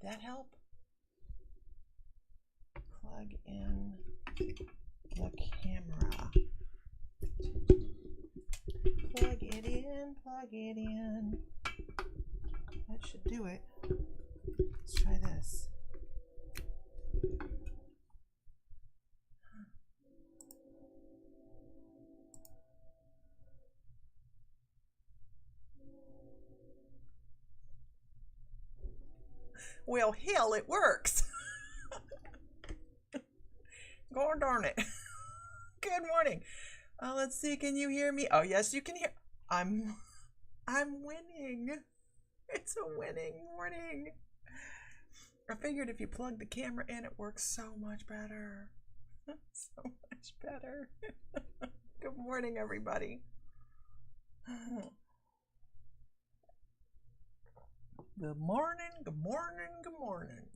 that help? Plug in the camera. Plug it in, plug it in. That should do it. Let's try this. Well, hell, it works. God darn it. Good morning. Let's see, can you hear me? Oh, yes, you can hear. I'm winning. It's a winning morning. I figured if you plug the camera in, it works so much better. So much better. Good morning, everybody. Good morning, good morning, good morning.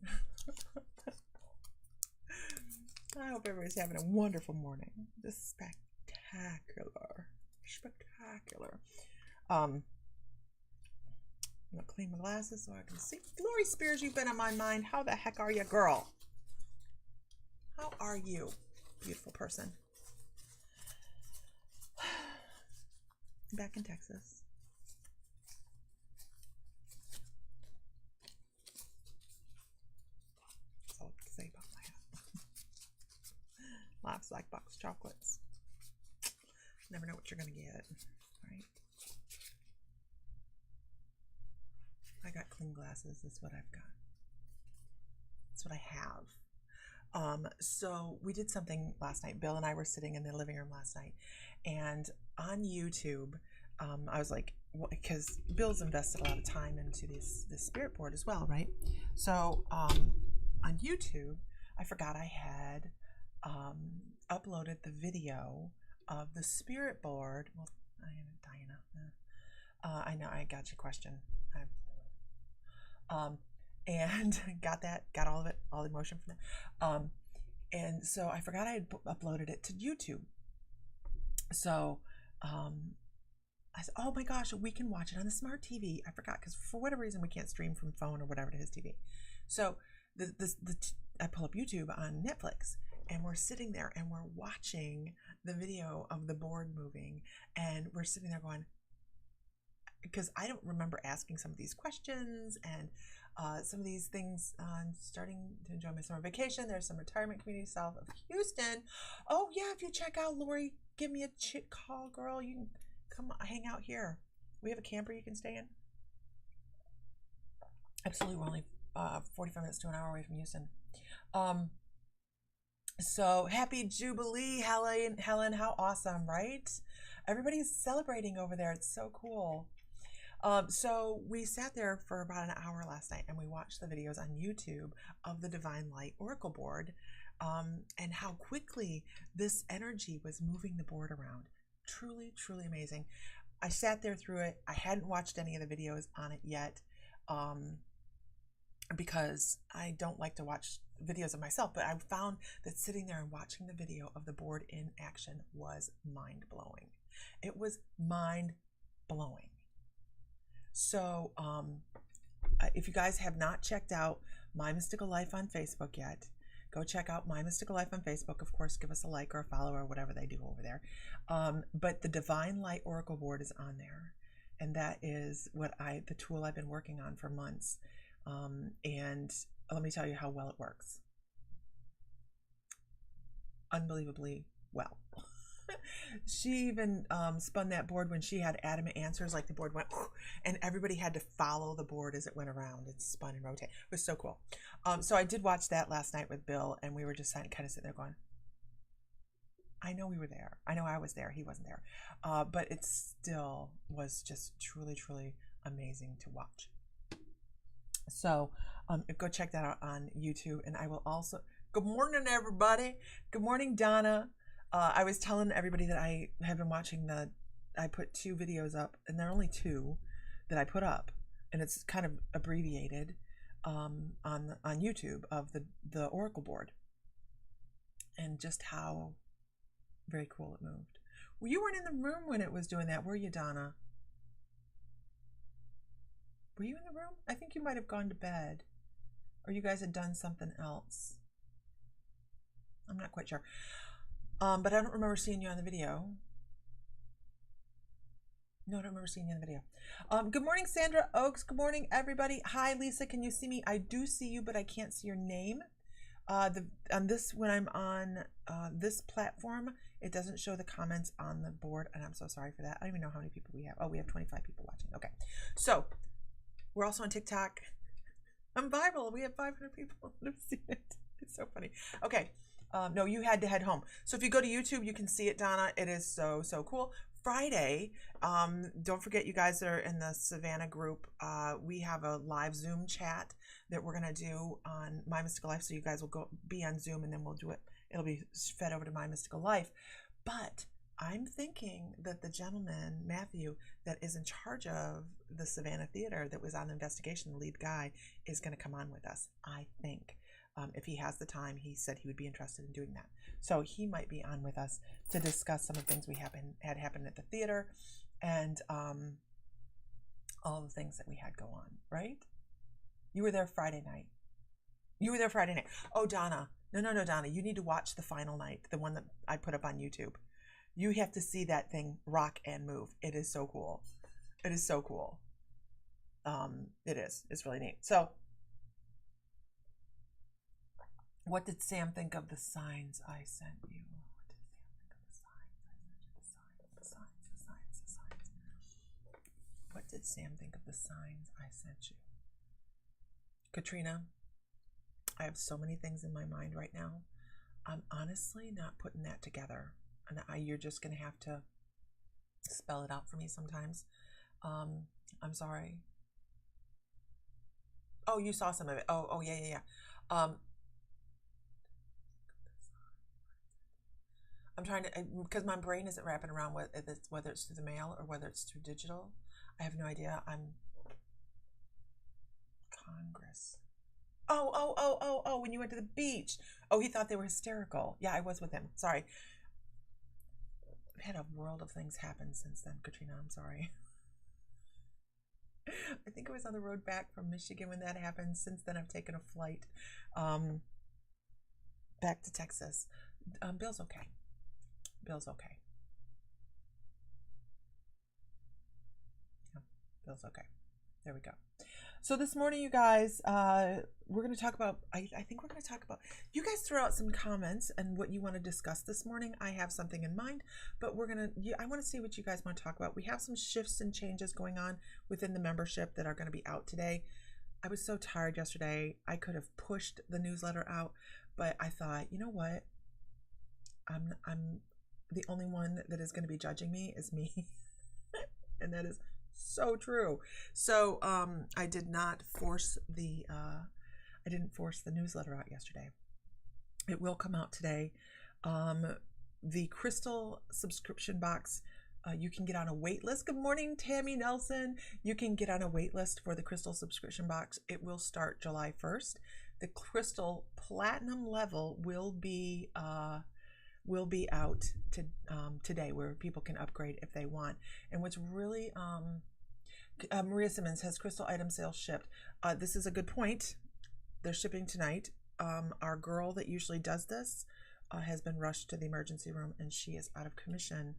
I hope everybody's having a wonderful morning. This is spectacular. Spectacular. I'm gonna clean my glasses so I can see. Lori Spears, you've been on my mind. How the heck are you, girl? How are you, beautiful person? Back in Texas. That's all I can say about my hat. Lots like box chocolates. Never know what you're gonna get, right? I got clean glasses. That's what I've got. That's what I have. So we did something last night. Bill and I were sitting in the living room last night, and on YouTube, I was like, because Bill's invested a lot of time into this spirit board as well, right? So on YouTube, I forgot I had uploaded the video of the spirit board. Well, Diana. I know I got your question. And got all of it, all the emotion from that. And so I forgot I had uploaded it to YouTube. So I said, oh my gosh, we can watch it on the smart TV. I forgot, because for whatever reason we can't stream from phone or whatever to his TV. So I pull up YouTube on Netflix, and we're sitting there and we're watching the video of the board moving, and we're sitting there going, because I don't remember asking some of these questions and some of these things. I'm starting to enjoy my summer vacation. There's some retirement community south of Houston. Oh yeah, if you check out Lori, give me a call, girl. You can come hang out here. We have a camper you can stay in. Absolutely, we're only 45 minutes to an hour away from Houston. So happy Jubilee, Helen. How awesome, right? Everybody's celebrating over there. It's so cool. So we sat there for about an hour last night, and we watched the videos on YouTube of the Divine Light Oracle board, and how quickly this energy was moving the board around. Truly, truly amazing. I sat there through it. I hadn't watched any of the videos on it yet, because I don't like to watch videos of myself, but I found that sitting there and watching the video of the board in action was mind-blowing. It was mind-blowing. So if you guys have not checked out My Mystical Life on Facebook yet, go check out My Mystical Life on Facebook. Of course, give us a like or a follow or whatever they do over there. But the Divine Light Oracle board is on there, and that is the tool I've been working on for months. And let me tell you how well it works. Unbelievably well. She even spun that board when she had adamant answers, like the board went, and everybody had to follow the board as it went around. It spun and rotated. It was so cool. So I did watch that last night with Bill, and we were just kind of sitting there going, I know we were there. I know I was there. He wasn't there. But it still was just truly, truly amazing to watch. So go check that out on YouTube. And I will also, good morning, everybody. Good morning, Donna. I was telling everybody that I have been watching I put 2 videos up, and there are only 2 that I put up, and it's kind of abbreviated on YouTube of the Oracle board, and just how very cool it moved. Well, you weren't in the room when it was doing that, were you, Donna? Were you in the room? I think you might have gone to bed. or you guys had done something else. I'm not quite sure. But I don't remember seeing you on the video. No, I don't remember seeing you in the video. Good morning, Sandra Oaks. Good morning, everybody. Hi, Lisa. Can you see me? I do see you, but I can't see your name. When I'm on this platform, it doesn't show the comments on the board, and I'm so sorry for that. I don't even know how many people we have. Oh, we have 25 people watching. Okay, so we're also on TikTok. I'm viral. We have 500 people who've seen it. It's so funny. Okay, no, you had to head home. So if you go to YouTube, you can see it, Donna. It is so cool. Friday, don't forget, you guys that are in the Savannah group, we have a live Zoom chat that we're going to do on My Mystical Life. So you guys will be on Zoom, and then we'll do it. It'll be fed over to My Mystical Life. But I'm thinking that the gentleman, Matthew, that is in charge of the Savannah Theater that was on the investigation, the lead guy, is going to come on with us, I think. If he has the time, he said he would be interested in doing that. So he might be on with us to discuss some of the things we had happened at the theater, and all the things that we had go on, right? You were there Friday night. Oh, Donna. No, Donna. You need to watch the final night, the one that I put up on YouTube. You have to see that thing rock and move. It is so cool. It is so cool. It is. It's really neat. So, what did Sam think of the signs I sent you? What did Sam think of the signs I sent you? Katrina, I have so many things in my mind right now. I'm honestly not putting that together. And you're just going to have to spell it out for me sometimes. I'm sorry. Oh, you saw some of it. Oh, yeah. I'm trying to, because my brain isn't wrapping around whether it's through the mail or whether it's through digital. I have no idea. Congress. Oh, when you went to the beach. Oh, he thought they were hysterical. Yeah, I was with him. Sorry. I've had a world of things happen since then, Katrina. I'm sorry. I think I was on the road back from Michigan when that happened. Since then, I've taken a flight back to Texas. Bill's okay. Bill's okay. Yeah, Bill's okay. There we go. So this morning, you guys, we're going to talk about, I think we're going to talk about, you guys throw out some comments and what you want to discuss this morning. I have something in mind, but I want to see what you guys want to talk about. We have some shifts and changes going on within the membership that are going to be out today. I was so tired yesterday. I could have pushed the newsletter out, but I thought, you know what? I'm the only one that is going to be judging me is me. And that is so true. So I did not force the newsletter out yesterday. It will come out today. The crystal subscription box, you can get on a wait list. Good morning, Tammy Nelson. You can get on a wait list for the crystal subscription box. It will start July 1st. The crystal platinum level will be out today, where people can upgrade if they want. And what's really Maria Simmons, has crystal item sales shipped? This is a good point. They're shipping tonight. Our girl that usually does this has been rushed to the emergency room, and she is out of commission.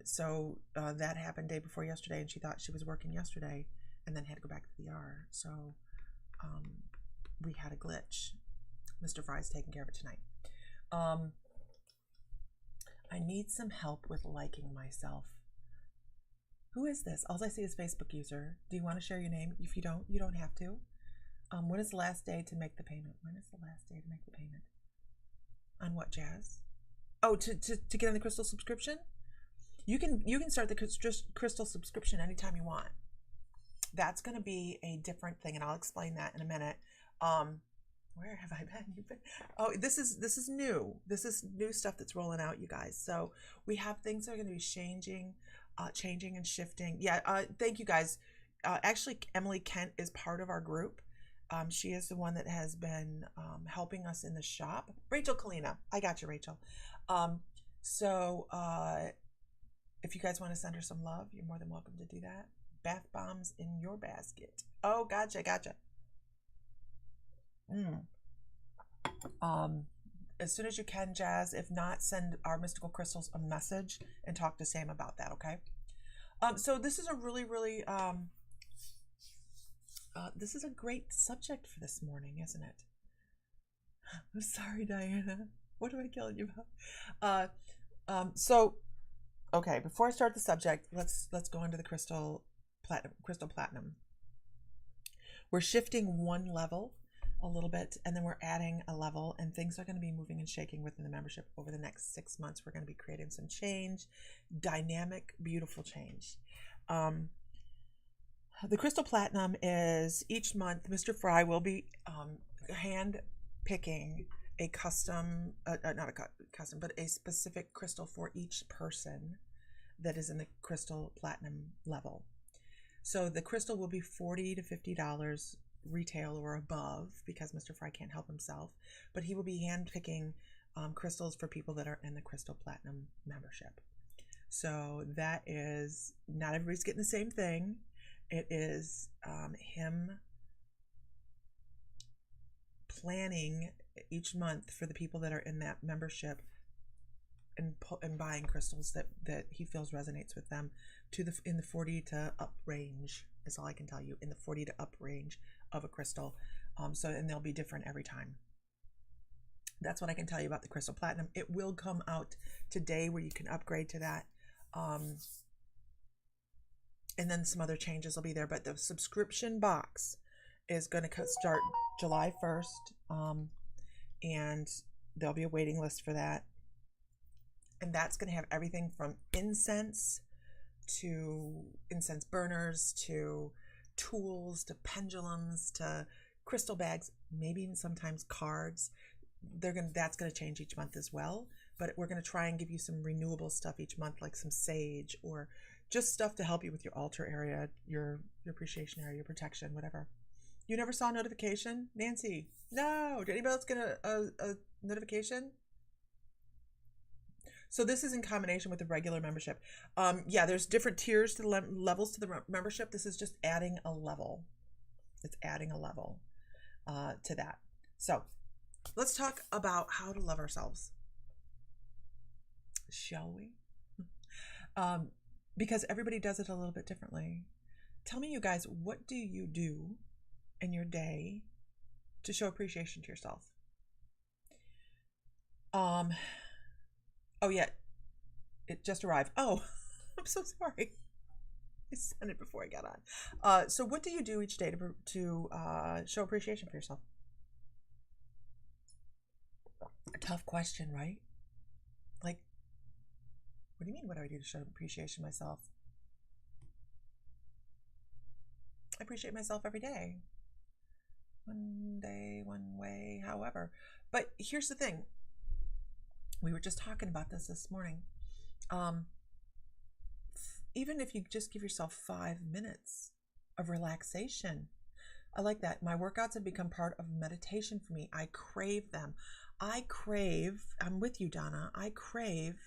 So that happened day before yesterday, and she thought she was working yesterday and then had to go back to the ER. So we had a glitch. Mr. Fry's taking care of it tonight. I need some help with liking myself. Who is this? All I see is Facebook user. Do you want to share your name? If you don't, you don't have to. When is the last day to make the payment? When is the last day to make the payment? On what, Jazz? Oh, to get on the crystal subscription? You can start the crystal subscription anytime you want. That's going to be a different thing, and I'll explain that in a minute. Where have I been? You've been? Oh, this is new. This is new stuff that's rolling out, you guys. So we have things that are going to be changing and shifting. Yeah. Thank you, guys. Actually, Emily Kent is part of our group. She is the one that has been helping us in the shop. Rachel Kalina. I got you, Rachel. So if you guys want to send her some love, you're more than welcome to do that. Bath bombs in your basket. Oh, gotcha. As soon as you can, Jazz. If not, send our mystical crystals a message and talk to Sam about that, okay? So this is a really, really, this is a great subject for this morning, isn't it? I'm sorry, Diana. What am I killing you about? So, okay, before I start the subject, let's go into the crystal platinum. We're shifting one level a little bit, and then we're adding a level, and things are going to be moving and shaking within the membership over the next 6 months. We're going to be creating some change, dynamic, beautiful change. The crystal platinum is each month, Mr. Fry will be hand picking a custom, not a custom, but a specific crystal for each person that is in the crystal platinum level. So the crystal will be $40 to $50 retail or above, because Mr. Fry can't help himself, but he will be hand picking crystals for people that are in the crystal platinum membership. So that is, not everybody's getting the same thing. It is him planning each month for the people that are in that membership and buying crystals that he feels resonates with them in the 40 to up range is all I can tell you, in the 40 to up range of a crystal. And they'll be different every time. That's what I can tell you about the crystal platinum. It will come out today where you can upgrade to that. And then some other changes will be there, but the subscription box is going to start July 1st. And there'll be a waiting list for that. And that's going to have everything from incense to incense burners, to tools, to pendulums, to crystal bags, maybe even sometimes cards. That's going to change each month as well. But we're going to try and give you some renewable stuff each month, like some sage or just stuff to help you with your altar area, your appreciation area, your protection, whatever. You never saw a notification? Nancy, no. Did anybody else get a notification? So this is in combination with the regular membership. Yeah, there's different tiers to the levels to the membership. This is just adding a level. It's adding a level to that. So let's talk about how to love ourselves. Shall we? Because everybody does it a little bit differently. Tell me, you guys, what do you do in your day to show appreciation to yourself? Oh, yeah, it just arrived. Oh, I'm so sorry. I sent it before I got on. So what do you do each day to show appreciation for yourself? A tough question, right? Like, what do you mean, what do I do to show appreciation myself? I appreciate myself every day. One day, one way, however. But here's the thing. We were just talking about this morning. Even if you just give yourself 5 minutes of relaxation, I like that. My workouts have become part of meditation for me. I crave them. I'm with you, Donna. I crave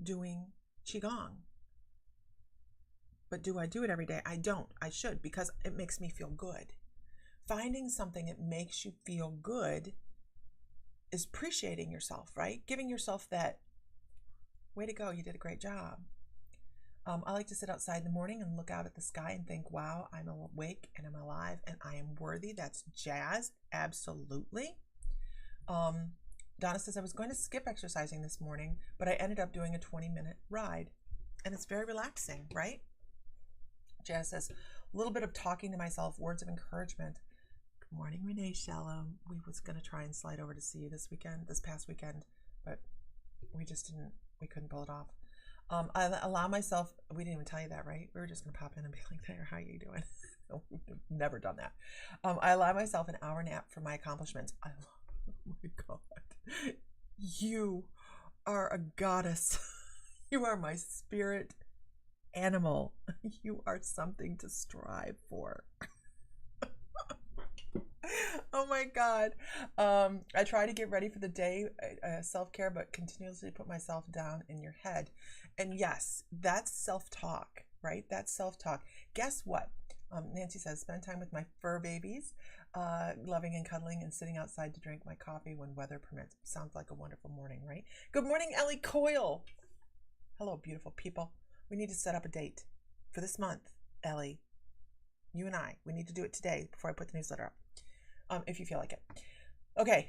doing Qigong. But do I do it every day? I don't. I should, because it makes me feel good. Finding something that makes you feel good is appreciating yourself, right? Giving yourself that, way to go, you did a great job. I like to sit outside in the morning and look out at the sky and think, wow, I'm awake and I'm alive and I am worthy. That's Jazz. Absolutely. Donna says, I was going to skip exercising this morning, but I ended up doing a 20-minute ride. And it's very relaxing, right? Jazz says, a little bit of talking to myself, words of encouragement. Good morning, Renee Shalom. We was going to try and slide over to see you this past weekend, but we couldn't pull it off. I allow myself, we didn't even tell you that, right? We were just going to pop in and be like, there, how are you doing? We've never done that. I allow myself an hour nap for my accomplishments. Oh my God. You are a goddess. You are my spirit animal. You are something to strive for. Oh my God. I try to get ready for the day, self-care, but continuously put myself down in your head. And yes, that's self-talk, right? That's self-talk. Guess what? Nancy says, spend time with my fur babies. Loving and cuddling and sitting outside to drink my coffee when weather permits. Sounds like a wonderful morning, right? Good morning, Ellie Coyle. Hello, beautiful people. We need to set up a date for this month, Ellie. You and I. We need to do it today before I put the newsletter up, if you feel like it. Okay.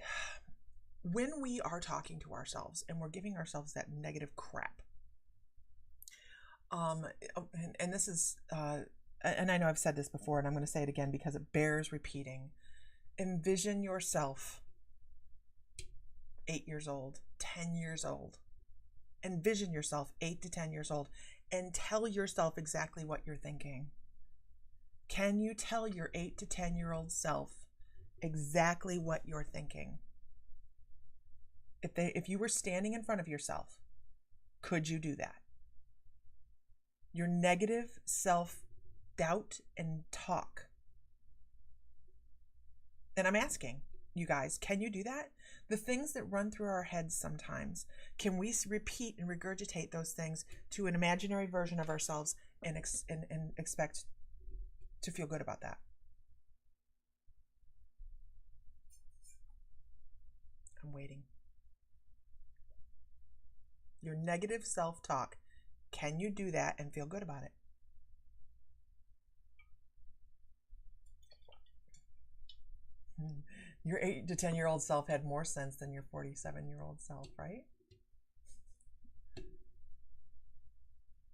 When we are talking to ourselves and we're giving ourselves that negative crap, and this is, and I know I've said this before, and I'm going to say it again because it bears repeating. Envision yourself 8 years old, 10 years old. Envision yourself 8 to 10 years old and tell yourself exactly what you're thinking. Can you tell your 8 to 10-year-old self exactly what you're thinking? If you were standing in front of yourself, could you do that? Your negative self-doubt and talk. And I'm asking you guys, can you do that? The things that run through our heads sometimes, can we repeat and regurgitate those things to an imaginary version of ourselves and expect to feel good about that? I'm waiting. Your negative self-talk, can you do that and feel good about it? Your 8 to 10-year-old self had more sense than your 47-year-old self, right?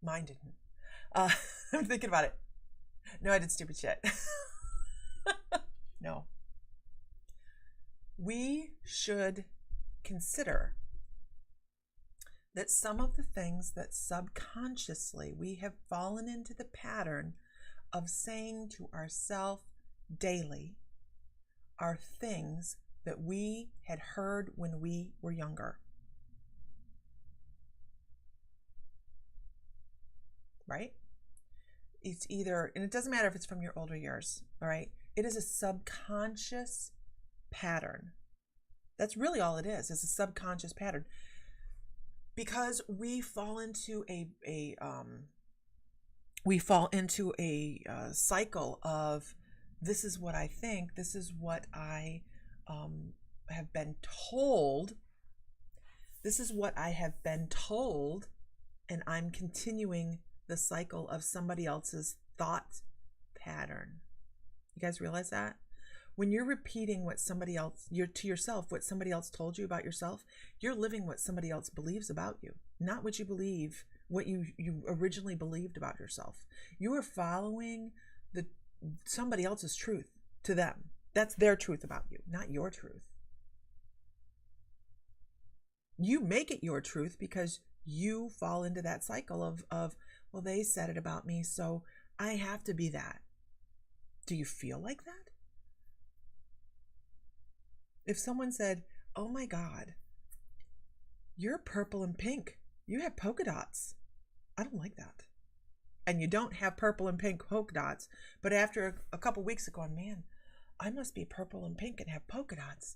Mine didn't. I'm thinking about it. No, I did stupid shit. No. We should consider that some of the things that subconsciously we have fallen into the pattern of saying to ourselves daily are things that we had heard when we were younger. Right? It's either, and it doesn't matter if it's from your older years, all right? It is a subconscious pattern. That's really all it is. It's a subconscious pattern. Because we fall into a cycle of, this is what I think, this is what I have been told, this is what I have been told, and I'm continuing the cycle of somebody else's thought pattern. You guys realize that? When you're repeating what somebody else, to yourself, what somebody else told you about yourself, you're living what somebody else believes about you, not what you believe, what you originally believed about yourself. You are following somebody else's truth to them. That's their truth about you, not your truth. You make it your truth because you fall into that cycle of, well, they said it about me, so I have to be that. Do you feel like that? If someone said, oh my God, you're purple and pink, you have polka dots, I don't like that. And you don't have purple and pink polka dots, but after a couple weeks of going, man, I must be purple and pink and have polka dots,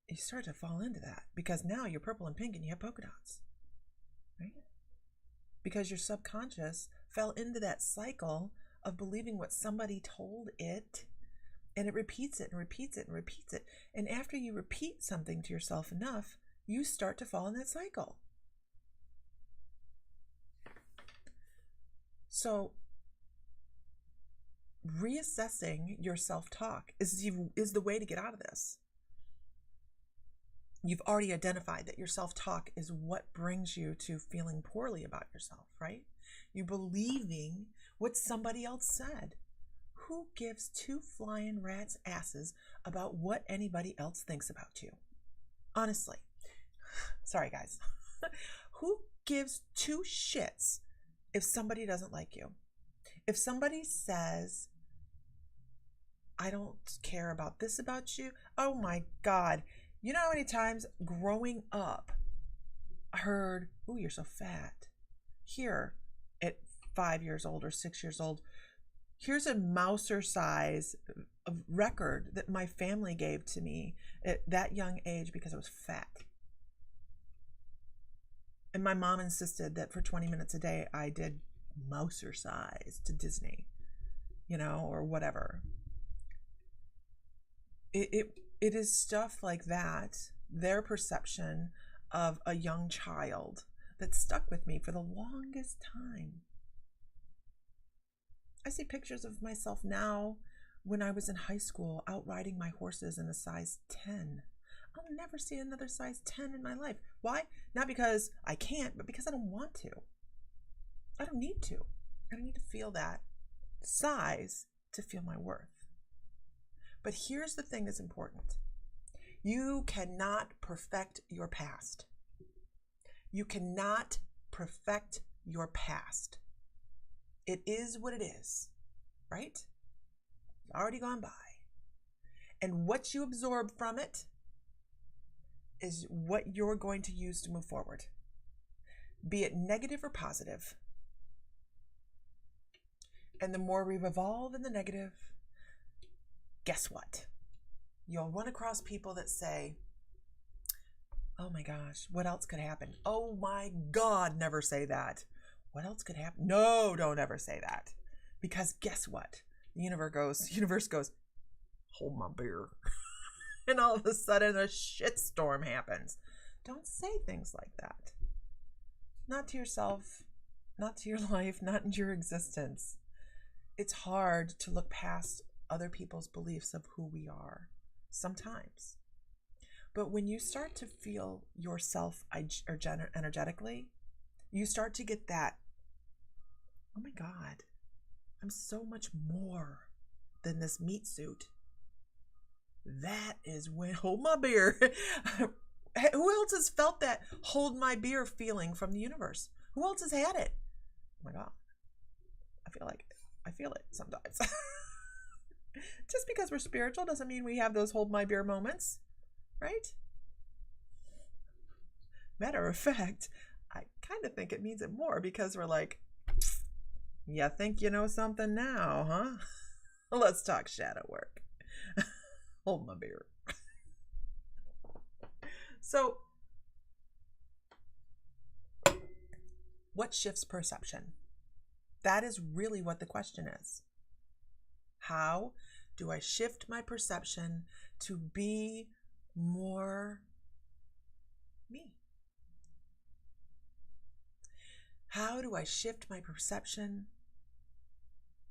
you start to fall into that because now you're purple and pink and you have polka dots, right? Because your subconscious fell into that cycle of believing what somebody told it, and it repeats it and repeats it and repeats it. And after you repeat something to yourself enough, you start to fall in that cycle. So reassessing your self-talk is the way to get out of this. You've already identified that your self-talk is what brings you to feeling poorly about yourself, right? You're believing what somebody else said. Who gives two flying rats' asses about what anybody else thinks about you? Honestly. Sorry, guys. Who gives two shits if somebody doesn't like you? If somebody says, I don't care about this about you, oh my God. You know how many times growing up I heard, oh, you're so fat. Here at 5 years old or 6 years old, here's a mouser size record that my family gave to me at that young age because I was fat. And my mom insisted that for 20 minutes a day, I did mouser size to Disney, or whatever. It is stuff like that, their perception of a young child, that stuck with me for the longest time. I see pictures of myself now when I was in high school out riding my horses in a size 10. I'll never see another size 10 in my life. Why? Not because I can't, but because I don't want to. I don't need to. I don't need to feel that size to feel my worth. But here's the thing that's important. You cannot perfect your past. You cannot perfect your past. It is what it is, right? It's already gone by. And what you absorb from it is what you're going to use to move forward, be it negative or positive. And the more we revolve in the negative, guess what? You'll run across people that say, oh my gosh, what else could happen? Oh my God, never say that. What else could happen? No, don't ever say that. Because guess what? The universe goes, hold my beer. And all of a sudden a shitstorm happens. Don't say things like that. Not to yourself, not to your life, not in your existence. It's hard to look past other people's beliefs of who we are sometimes. But when you start to feel yourself energetically, you start to get that, oh my God, I'm so much more than this meat suit. That is when, hold my beer. Who else has felt that hold my beer feeling from the universe? Who else has had it? Oh my God. I feel it sometimes. Just because we're spiritual doesn't mean we have those hold my beer moments, right? Matter of fact, I kind of think it means it more because we're like, you think you know something now, huh? Let's talk shadow work. Hold my beer. So, what shifts perception? That is really what the question is. How do I shift my perception to be more me? How do I shift my perception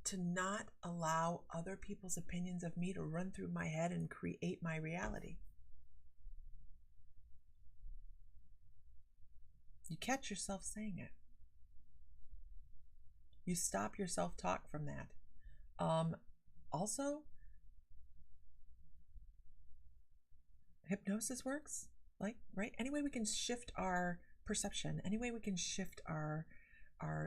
to not allow other people's opinions of me to run through my head and create my reality? You catch yourself saying it. You stop your self-talk from that. Also, hypnosis works, right? Any way we can shift our perception, any way we can shift our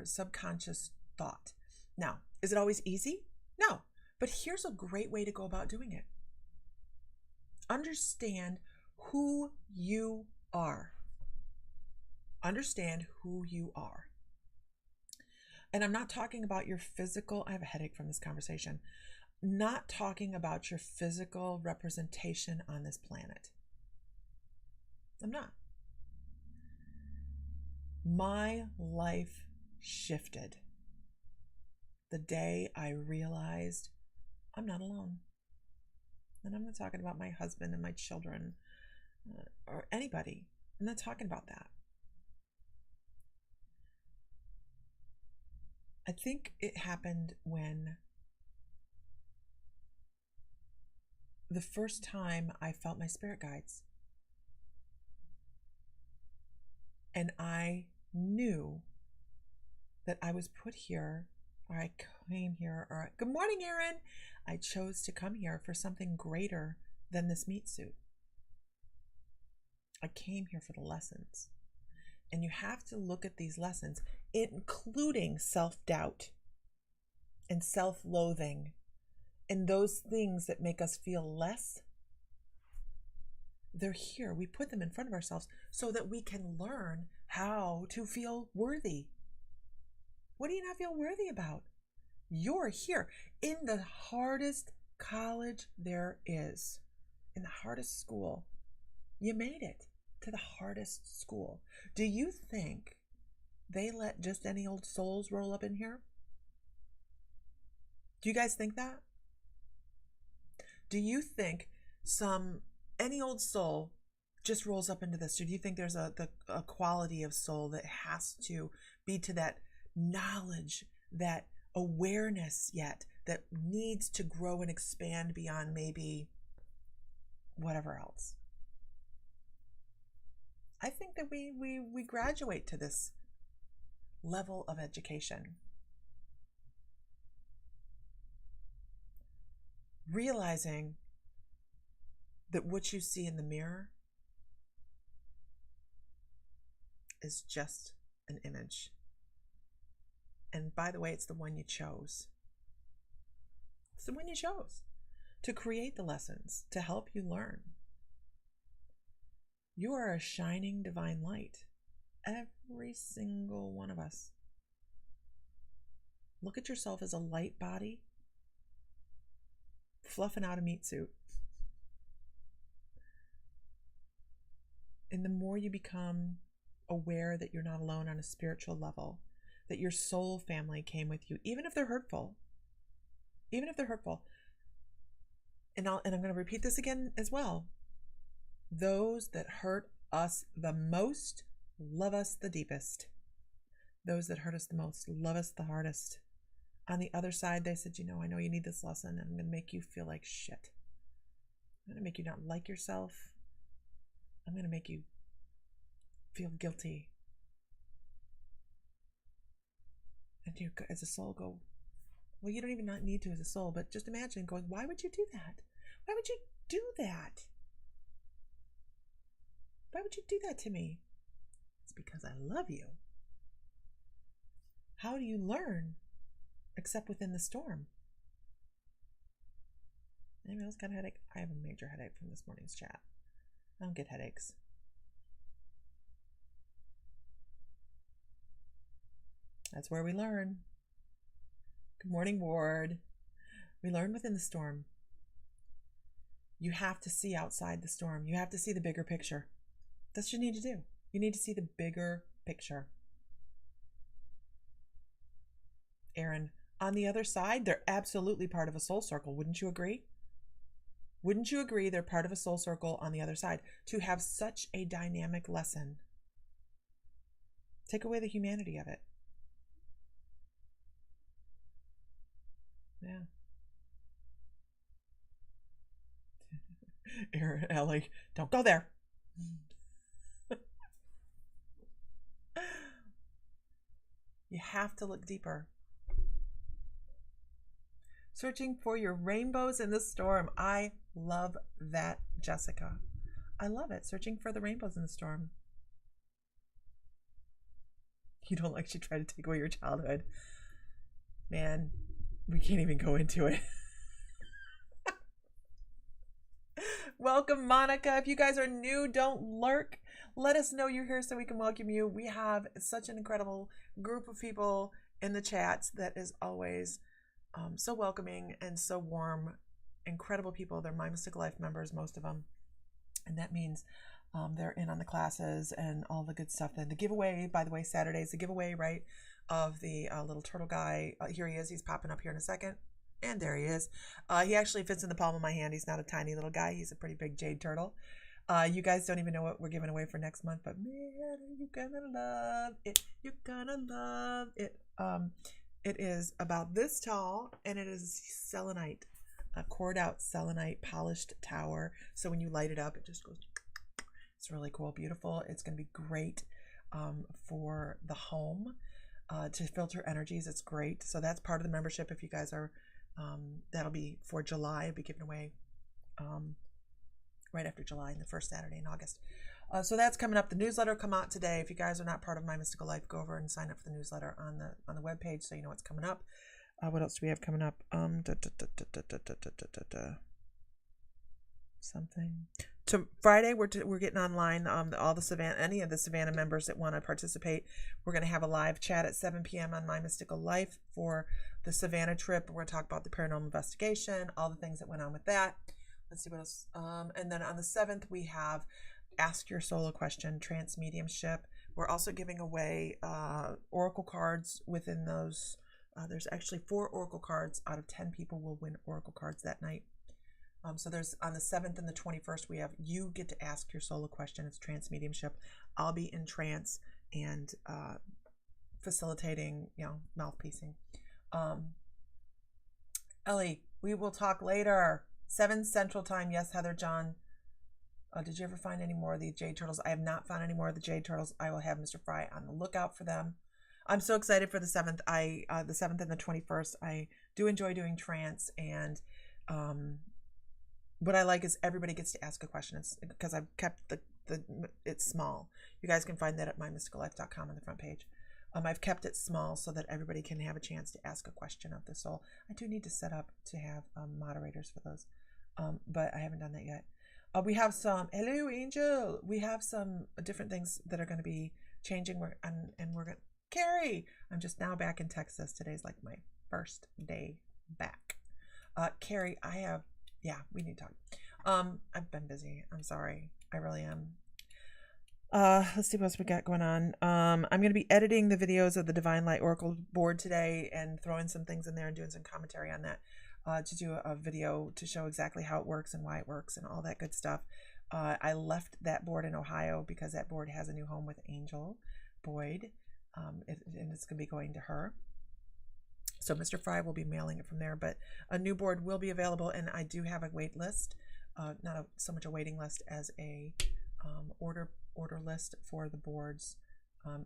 subconscious thought. Now, is it always easy? No, but here's a great way to go about doing it. Understand who you are. Understand who you are. And I'm not talking about your physical, I have a headache from this conversation, not talking about your physical representation on this planet. I'm not. My life shifted the day I realized I'm not alone. And I'm not talking about my husband and my children or anybody. I'm not talking about that. I think it happened when the first time I felt my spirit guides. And I knew that I was put here, or I came here, or good morning, Erin. I chose to come here for something greater than this meat suit. I came here for the lessons. And you have to look at these lessons, including self-doubt and self-loathing and those things that make us feel less. They're here. We put them in front of ourselves so that we can learn how to feel worthy. What do you not feel worthy about? You're here in the hardest college there is, in the hardest school. You made it to the hardest school. Do you think they let just any old souls roll up in here? Do you guys think that? Do you think any old soul just rolls up into this? Or do you think there's a quality of soul that has to be to that knowledge, that awareness yet, that needs to grow and expand beyond maybe whatever else? I think that we graduate to this level of education, realizing that what you see in the mirror is just an image. And by the way, it's the one you chose. It's the one you chose to create the lessons, to help you learn. You are a shining divine light. Every single one of us. Look at yourself as a light body fluffing out a meat suit. And the more you become aware that you're not alone on a spiritual level, that your soul family came with you, even if they're hurtful, and I'm going to repeat this again as well. Those that hurt us the most love us the deepest. Those that hurt us the most love us the hardest. On the other side, they said, I know you need this lesson, and I'm going to make you feel like shit. I'm going to make you not like yourself. I'm going to make you feel guilty. And you, as a soul, go, well, you don't even not need to as a soul, but just imagine going, why would you do that? Why would you do that? Why would you do that to me? It's because I love you. How do you learn except within the storm? Anybody else got a headache? I have a major headache from this morning's chat. I don't get headaches. That's where we learn. Good morning, Ward. We learn within the storm. You have to see outside the storm. You have to see the bigger picture. That's what you need to do. You need to see the bigger picture. Aaron, on the other side, they're absolutely part of a soul circle. Wouldn't you agree? Wouldn't you agree they're part of a soul circle on the other side? To have such a dynamic lesson. Take away the humanity of it. Yeah. Aaron, Ellie, don't go there. You have to look deeper. Searching for your rainbows in the storm. I love that, Jessica. I love it. Searching for the rainbows in the storm. You don't like she tried to take away your childhood. Man, we can't even go into it. Welcome, Monica. If you guys are new, don't lurk. Let us know you're here so we can welcome you. We have such an incredible group of people in the chats that is always so welcoming and so warm. Incredible people. They're My Mystical Life members, most of them. And that means they're in on the classes and all the good stuff. Then the giveaway, by the way, Saturday is the giveaway, right, of the little turtle guy. Here he is. He's popping up here in a second. And there he is. He actually fits in the palm of my hand. He's not a tiny little guy. He's a pretty big jade turtle. You guys don't even know what we're giving away for next month, but man, you're gonna love it. You're gonna love it. It is about this tall, and it is selenite, a cored out selenite polished tower. So when you light it up, it just goes. It's really cool, beautiful. It's gonna be great for the home to filter energies. It's great. So that's part of the membership. If you guys are, that'll be for July. It'll be given away. Right after July and the first Saturday in August. So that's coming up. The newsletter will come out today. If you guys are not part of My Mystical Life, go over and sign up for the newsletter on the webpage so you know what's coming up. What else do we have coming up? Something. To Friday, we're getting online. All the Savannah, any of the Savannah members that want to participate, we're going to have a live chat at 7 p.m. on My Mystical Life for the Savannah trip. We're going to talk about the paranormal investigation, all the things that went on with that. Let's see what else. And then on the 7th, we have Ask Your Soul a Question, Trance Mediumship. We're also giving away oracle cards within those. There's actually 4 oracle cards out of 10 people will win oracle cards that night. So there's on the 7th and the 21st, we have you get to ask your soul a question. It's trance mediumship. I'll be in trance and facilitating, mouthpiecing. Ellie, we will talk later. 7 Central Time. Yes, Heather John. Did you ever find any more of the jade turtles? I have not found any more of the jade turtles. I will have Mr. Fry on the lookout for them. I'm so excited for the 7th. The 7th and the 21st. I do enjoy doing trance, and what I like is everybody gets to ask a question. It's because I've kept it's small. You guys can find that at mymysticallife.com on the front page. I've kept it small so that everybody can have a chance to ask a question of the soul. I do need to set up to have moderators for those, but I haven't done that yet. We have some, hello Angel, we have some different things that are going to be changing, and we're going to, Carrie, I'm just now back in Texas. Today's like my first day back. Carrie, we need to talk. I've been busy. I'm sorry. I really am. Let's see what else we got going on. I'm going to be editing the videos of the Divine Light Oracle board today and throwing some things in there and doing some commentary on that, to do a video to show exactly how it works and why it works and all that good stuff. I left that board in Ohio because that board has a new home with Angel Boyd, and it's going to be going to her. So Mr. Fry will be mailing it from there, but a new board will be available, and I do have a wait list, not so much a waiting list as a order list for the boards,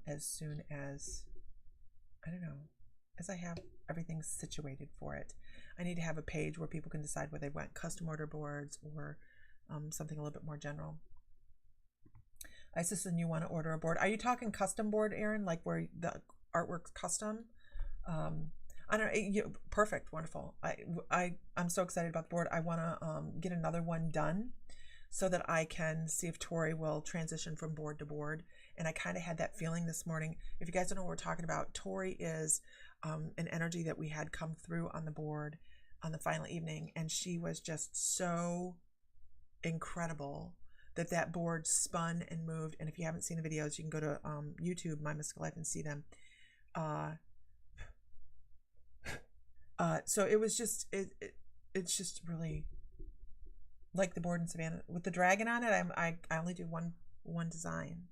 as soon as, I don't know, as I have everything situated for it. I need to have a page where people can decide whether they want custom order boards or something a little bit more general. Isis, and you want to order a board? Are you talking custom board, Aaron? Like where the artwork's custom? I don't know. Perfect, wonderful. I'm so excited about the board. I want to get another one done so that I can see if Tori will transition from board to board. And I kind of had that feeling this morning. If you guys don't know what we're talking about, Tori is an energy that we had come through on the board on the final evening, and she was just so incredible that board spun and moved. And if you haven't seen the videos, you can go to YouTube, My Mystical Life, and see them. So it was just it's just really like the board in Savannah with the dragon on it. I only do one design.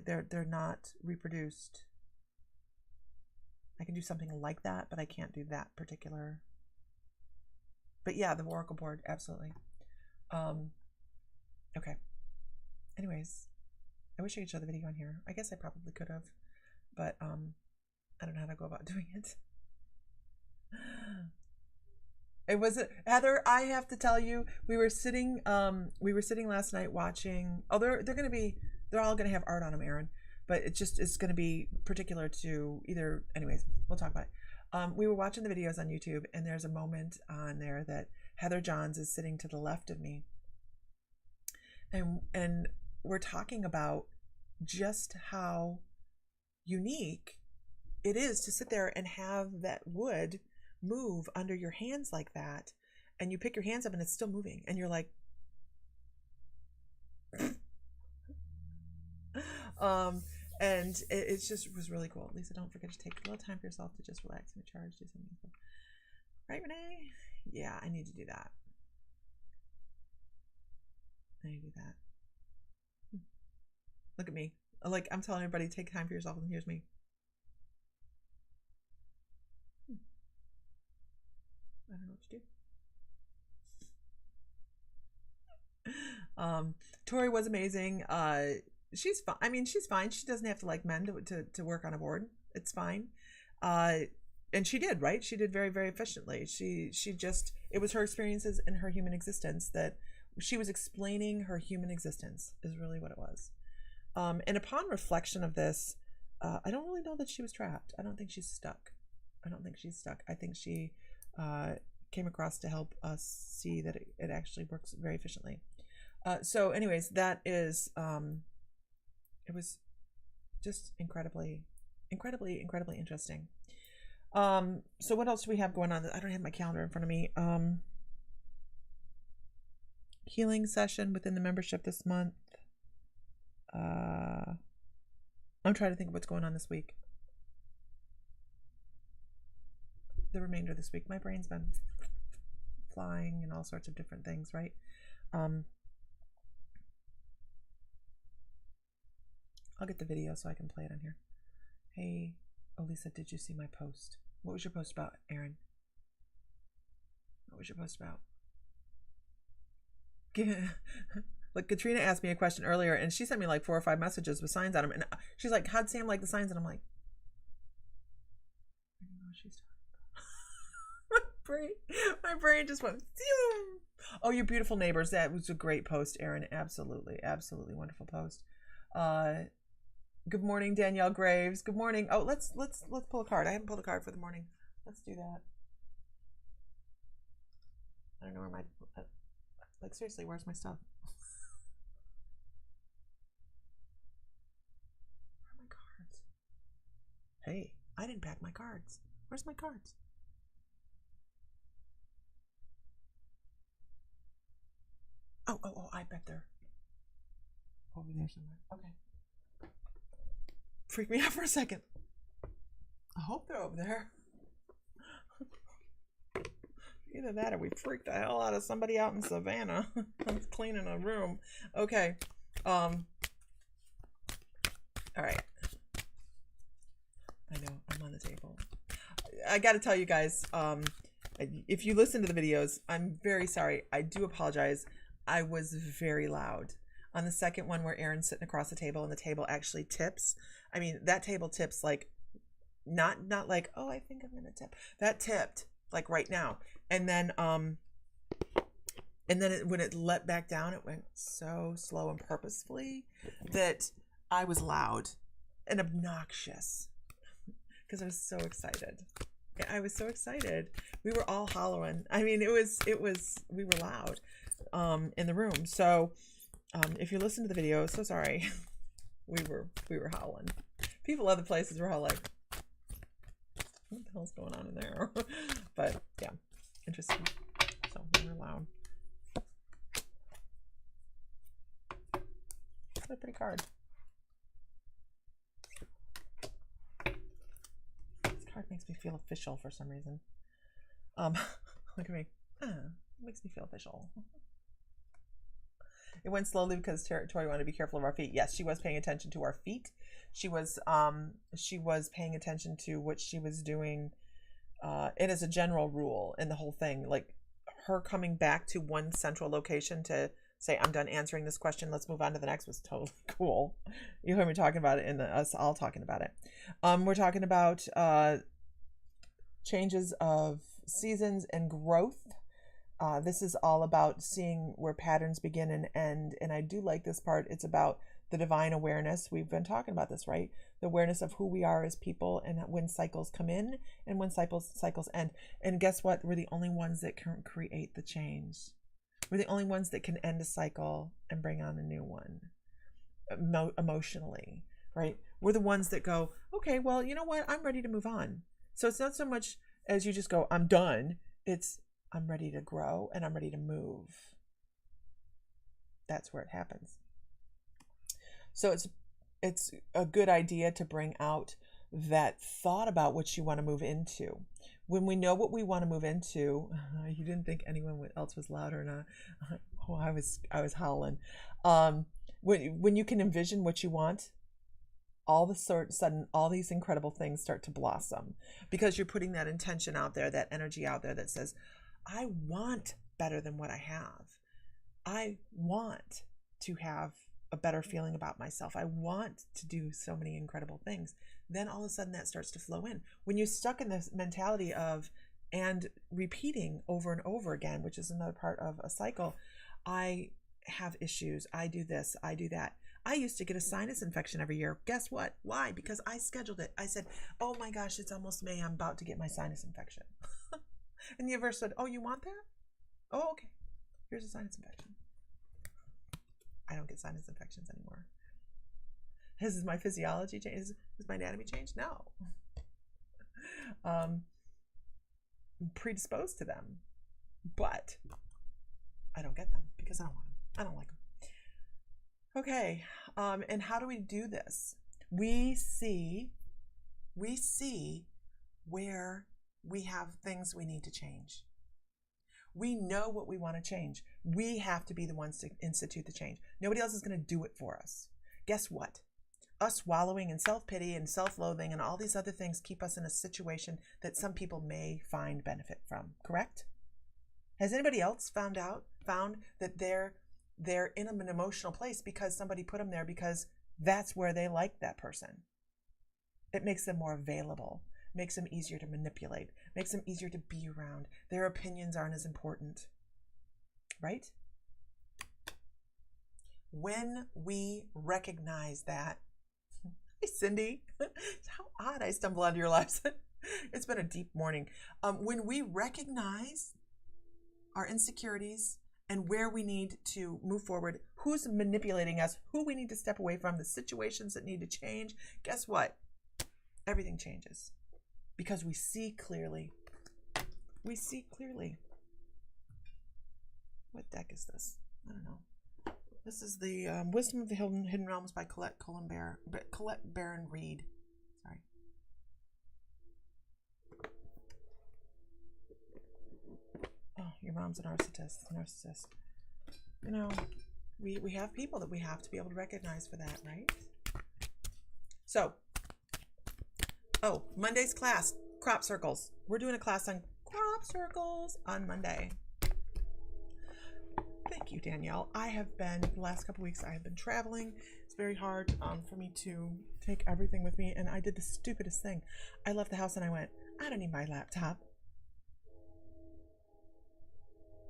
They're not reproduced. I can do something like that, but I can't do that particular. But yeah, the Oracle board, absolutely. Okay. Anyways, I wish I could show the video on here. I guess I probably could have, but I don't know how to go about doing it. It was Heather, I have to tell you, we were sitting last night watching. Oh, they're all gonna have art on them, Aaron, but it's gonna be particular to either. Anyways, we'll talk about it. We were watching the videos on YouTube, and there's a moment on there that Heather Johns is sitting to the left of me, and we're talking about just how unique it is to sit there and have that wood move under your hands like that, and you pick your hands up and it's still moving, and you're like and it just was really cool. Lisa, don't forget to take a little time for yourself to just relax and recharge, do something. Right, Renee? Yeah, I need to do that. Look at me, like I'm telling everybody, take time for yourself, and here's me. I don't know what to do. Tori was amazing. She's fine. I mean, she's fine. She doesn't have to like men to work on a board. It's fine. And she did, right? She did very, very efficiently. She just, it was her experiences in her human existence that she was explaining her human existence is really what it was. And upon reflection of this, I don't really know that she was trapped. I don't think she's stuck. I think she came across to help us see that it actually works very efficiently. So anyways, that is, it was just incredibly interesting. So what else do we have going on? I don't have my calendar in front of me. Healing session within the membership this month. I'm trying to think of what's going on this week. The remainder of this week. My brain's been flying and all sorts of different things, right? I'll get the video so I can play it on here. Hey, Lisa, did you see my post? What was your post about, Aaron? What was your post about? Like, Katrina asked me a question earlier, and she sent me like 4 or 5 messages with signs on them, and she's like, how'd Sam like the signs? And I'm like, I don't know what she's talking about. my brain just went, Zoom. Oh, your beautiful neighbors. That was a great post, Aaron. Absolutely wonderful post. Good morning, Danielle Graves. Good morning. Oh, let's pull a card. I haven't pulled a card for the morning. Let's do that. I don't know where my, like, seriously, where's my stuff? Where are my cards? Hey, I didn't pack my cards. Where's my cards? Oh, I bet they're over there somewhere. Okay. Freaked me out for a second. I hope they're over there. Either that or we freaked the hell out of somebody out in Savannah. That's cleaning a room. Okay. All right. I know, I'm on the table. I got to tell you guys, if you listen to the videos, I'm very sorry. I do apologize. I was very loud. On the second one where Aaron's sitting across the table and the table actually tips. I mean, that table tips like, not like, oh, I think I'm going to tip. That tipped like right now. And then when it let back down, it went so slow and purposefully that I was loud and obnoxious because I was so excited. I was so excited. We were all hollering. I mean, we were loud in the room. So if you listen to the video, so sorry. we were howling. People other places were all like, what the hell's going on in there? But yeah, interesting. So we were loud. That's a pretty card. This card makes me feel official for some reason. Look at me. It makes me feel official. It went slowly because Tori wanted to be careful of our feet. Yes, she was paying attention to our feet. She was paying attention to what she was doing. It is a general rule in the whole thing. Like her coming back to one central location to say, I'm done answering this question, let's move on to the next, was totally cool. You heard me talking about it and us all talking about it. We're talking about changes of seasons and growth. This is all about seeing where patterns begin and end. And I do like this part. It's about the divine awareness. We've been talking about this, right? The awareness of who we are as people and when cycles come in and when cycles end. And guess what? We're the only ones that can create the change. We're the only ones that can end a cycle and bring on a new one emotionally, right? We're the ones that go, okay, well, you know what? I'm ready to move on. So it's not so much as you just go, I'm done. It's, I'm ready to grow and I'm ready to move. That's where it happens. So it's a good idea to bring out that thought about what you want to move into. When we know what we want to move into, you didn't think anyone else was loud or not. Oh, I was howling. When you can envision what you want, all of a sudden, all these incredible things start to blossom because you're putting that intention out there, that energy out there that says, I want better than what I have. I want to have a better feeling about myself. I want to do so many incredible things. Then all of a sudden that starts to flow in. When you're stuck in this mentality of and repeating over and over again, which is another part of a cycle, I have issues. I do this. I do that. I used to get a sinus infection every year. Guess what? Why? Because I scheduled it. I said, oh my gosh, it's almost May. I'm about to get my sinus infection. And the universe said, oh, you want that? Oh, okay. Here's a sinus infection. I don't get sinus infections anymore. Has my physiology changed? Has my anatomy changed? No. I'm predisposed to them, but I don't get them because I don't want them. I don't like them. Okay. And how do we do this? We see where we have things we need to change. We know what we want to change. We have to be the ones to institute the change. Nobody else is going to do it for us. Guess what? Us wallowing in self-pity and self-loathing and all these other things keep us in a situation that some people may find benefit from, correct? Has anybody else found that they're in an emotional place because somebody put them there because that's where they like that person? It makes them more available, makes them easier to manipulate, makes them easier to be around. Their opinions aren't as important, right? When we recognize that, hey Cindy, how odd I stumble onto your lives. It's been a deep morning. When we recognize our insecurities and where we need to move forward, who's manipulating us, who we need to step away from, the situations that need to change, guess what? Everything changes because we see clearly. We see clearly. What deck is this? I don't know. This is the Wisdom of the Hidden Realms by Colette Baron Reed. Sorry. Oh, your mom's a narcissist. You know, we have people that we have to be able to recognize for that, right? So, Monday's class, crop circles. We're doing a class on crop circles on Monday. Thank you, Danielle. The last couple weeks, I have been traveling. It's very hard for me to take everything with me, and I did the stupidest thing. I left the house and I went, I don't need my laptop.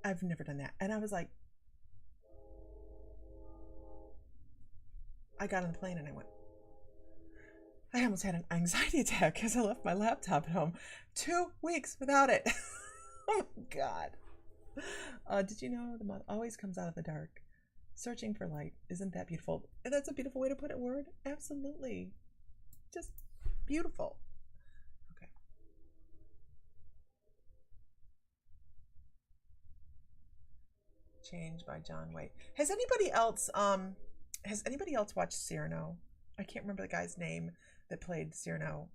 I've never done that. And I was like, I got on the plane and I went, I almost had an anxiety attack because I left my laptop at home. 2 weeks without it. Oh my God. Did you know the moth always comes out of the dark? Searching for light. Isn't that beautiful? And that's a beautiful way to put it, word. Absolutely. Just beautiful. Okay. Change by John Waite. Has anybody else watched Cyrano? I can't remember the guy's name that played Cyrano.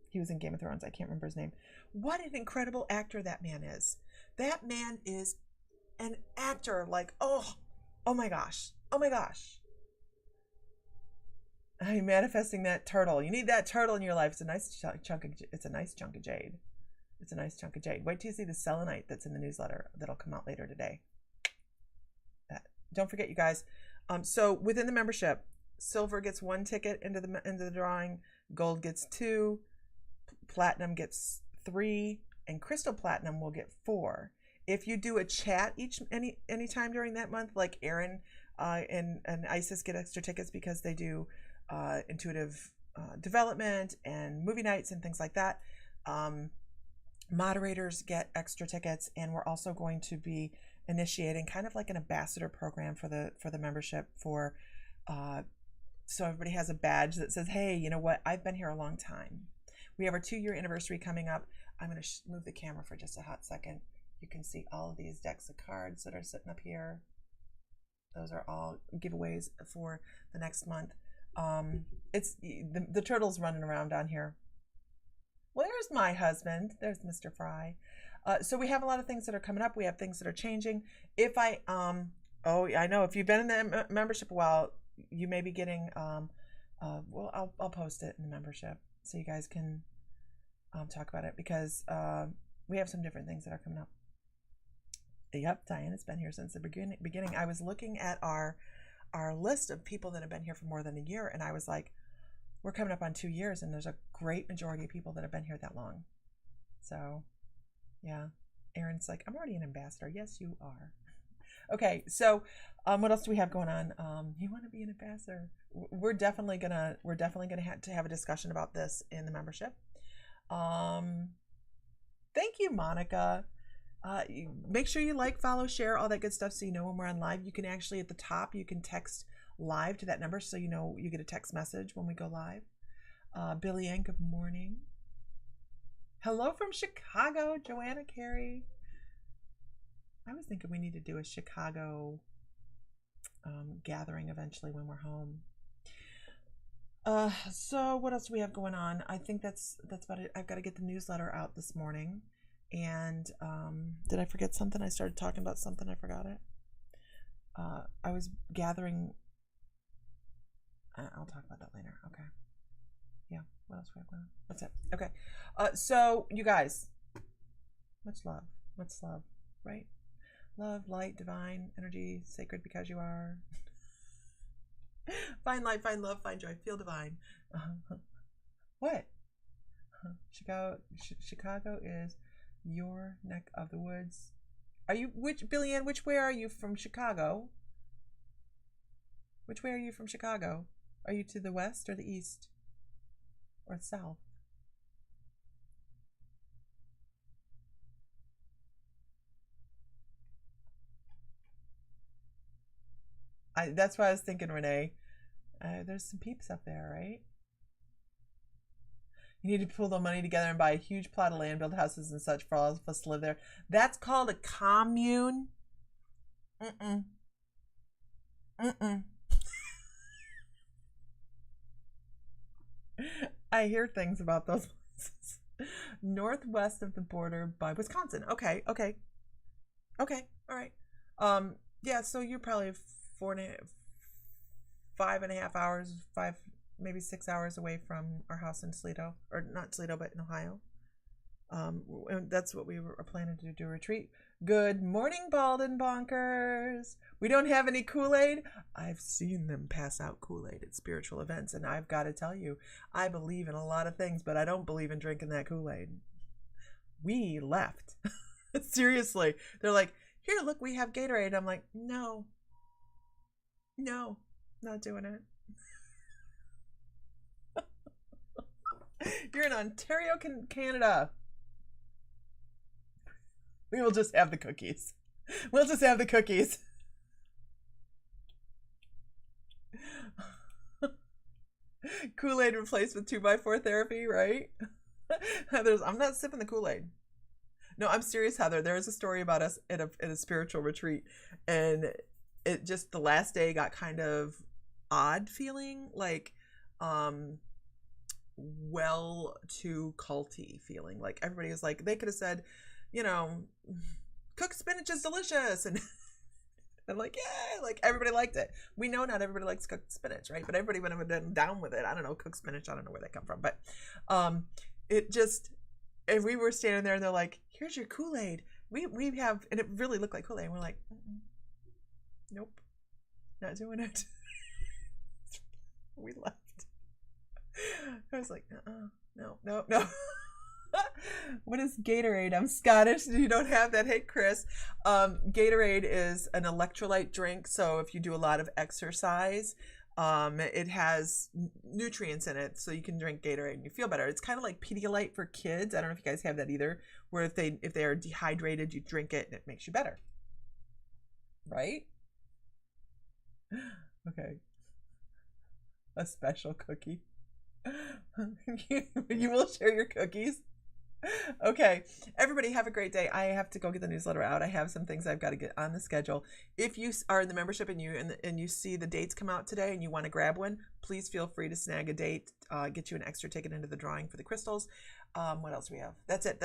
He was in Game of Thrones. I can't remember his name. What an incredible actor that man is. That man is an actor like, oh my gosh. Oh my gosh. I'm manifesting that turtle. You need that turtle in your life. It's a nice chunk of jade. It's a nice chunk of jade. Wait till you see the selenite that's in the newsletter that'll come out later today. Don't forget, you guys. So within the membership, silver gets 1 ticket into the drawing, gold gets 2, platinum gets 3, and crystal platinum will get 4. If you do a chat any time during that month, like Aaron and Isis get extra tickets because they do intuitive development and movie nights and things like that. Moderators get extra tickets, and we're also going to be initiating kind of like an ambassador program for the membership so everybody has a badge that says, hey, you know what, I've been here a long time. We have our 2-year anniversary coming up. I'm going to move the camera for just a hot second. You can see all of these decks of cards that are sitting up here. Those are all giveaways for the next month. It's the turtle's running around down here. Well, there's my husband. There's Mr. Fry. So we have a lot of things that are coming up. We have things that are changing. If I know if you've been in the membership a while, you may be getting well, I'll post it in the membership so you guys can talk about it, because we have some different things that are coming up. Yep, Diana's been here since the beginning. I was looking at our list of people that have been here for more than a year, and I was like, we're coming up on 2 years, and there's a great majority of people that have been here that long. So yeah, Aaron's like, I'm already an ambassador. Yes, you are. Okay, so what else do we have going on? You want to be an ambassador? We're definitely gonna have a discussion about this in the membership. Thank you, Monica. Make sure you like, follow, share, all that good stuff so you know when we're on live. You can actually, at the top, you can text live to that number so you know you get a text message when we go live. Billy Ann, good morning. Hello from Chicago, Joanna Carey. I was thinking we need to do a Chicago gathering eventually when we're home. So what else do we have going on? I think that's about it. I've got to get the newsletter out this morning, And did I forget something? I started talking about something. I forgot it. I was gathering. I'll talk about that later. Okay. Yeah. What else we have going on? That's it. Okay. So you guys, much love. Much love. Right? Love, light, divine, energy, sacred because you are. Find light, find love, find joy, feel divine. What? Chicago is your neck of the woods. Are you, Billy Ann, which way are you from Chicago? Which way are you from Chicago? Are you to the west or the east? Or south? That's what I was thinking, Renee. There's some peeps up there, right? You need to pull the money together and buy a huge plot of land, build houses and such for all of us to live there. That's called a commune. Mm-mm. Mm-mm. I hear things about those places. Northwest of the border by Wisconsin. Okay, okay. Okay, all right. Yeah, so you're probably 5.5 hours, maybe 6 hours away from our house in Toledo, or not Toledo, but in Ohio. And that's what we were planning to do a retreat. Good morning, Bald and Bonkers. We don't have any Kool-Aid. I've seen them pass out Kool-Aid at spiritual events, and I've got to tell you, I believe in a lot of things, but I don't believe in drinking that Kool-Aid. We left. Seriously. They're like, here, look, we have Gatorade. I'm like, no, not doing it. You're in Ontario, Canada. We will just have the cookies. We'll just have the cookies. Kool-Aid replaced with 2x4 therapy, right? I'm not sipping the Kool-Aid. No, I'm serious, Heather. There is a story about us at a spiritual retreat, and it just, the last day got kind of odd feeling, like well too culty feeling. Like everybody was like, they could have said, you know, cooked spinach is delicious, and I'm like, yeah, like everybody liked it. We know not everybody likes cooked spinach, right? But everybody went down with it. I don't know, cooked spinach, I don't know where that come from, but it just, and we were standing there and they're like, here's your Kool-Aid. We have, and it really looked like Kool-Aid, and we're like, nope, not doing it. We left. I was like, no. What is Gatorade? I'm Scottish. You don't have that. Hey, Chris. Gatorade is an electrolyte drink. So if you do a lot of exercise, it has nutrients in it, so you can drink Gatorade and you feel better. It's kind of like Pedialyte for kids. I don't know if you guys have that either, where if they are dehydrated, you drink it and it makes you better. Right? Okay. A special cookie. You will share your cookies. Okay, everybody have a great day. I have to go get the newsletter out. I have some things I've got to get on the schedule. If you are in the membership and you see the dates come out today and you want to grab one, please feel free to snag a date, get you an extra ticket into the drawing for the crystals. What else do we have? That's it.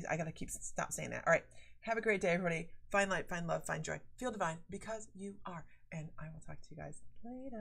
I gotta stop saying that. All right, have a great day, everybody. Find light, find love, find joy, feel divine because you are, and I will talk to you guys later.